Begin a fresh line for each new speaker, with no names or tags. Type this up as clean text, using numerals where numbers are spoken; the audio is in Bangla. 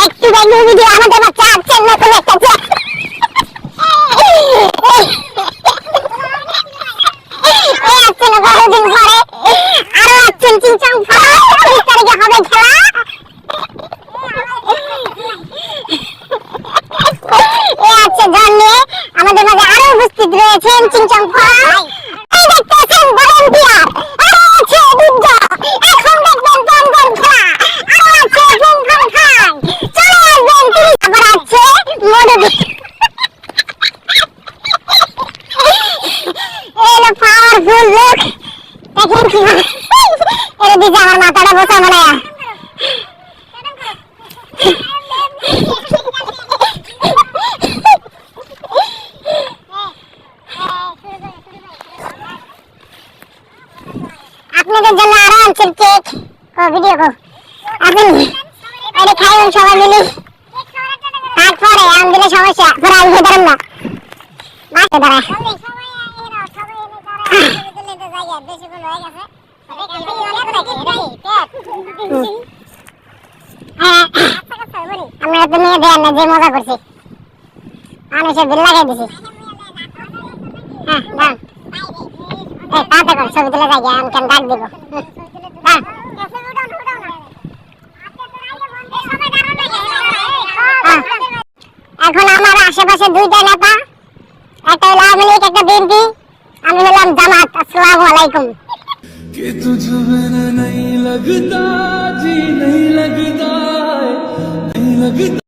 Back to back video. আমাদের বাচ্চা আছে নতুন একটা বহুদিন পরে আরো একজন চিংচং ফালা 30 তারিখে হবে খেলা। জানিয়ে আমাদের মাঝে আরো উপস্থিত রয়েছেন চিংচং ফালা। এই দেখতেছেন ভলান্টিয়ার, আরো আছে দুর্গা, এখন দেখবেন কোন খেলা, আরো আছে ফুংফাং খাই, চলে আসবেন 30। আবার আছে মডুদি, এলো পাওয়ারফুল লুক। দেখেন কি এর দিকে আমার মাথাটা বসা মনে হয়। আপনাদের জন্য আরো আনছেন কেক ও ভিডিও কো আপনি এটা খাইবেন সবাই মিলে। তারপরে আম দিলে সমস্যা, পরে আমি ধরেন না মাকে ধরে আমরা তো নিয়ে দেন না, যে মজা করছি মানুষের বিল লাগাই দিছি। হ্যাঁ দাম তাতে কর ছবি তুলে যাই, আমি কেন ডাক দিব। এখন আমার আশেপাশে দুইটা নেতা, একটা হলো আওয়ামী লীগ, একটা বিএনপি, আমি হলাম জামাত। আসসালামু আলাইকুম।
कि तुझ बिना नहीं लगता जी, नहीं लगता, नहीं लगता।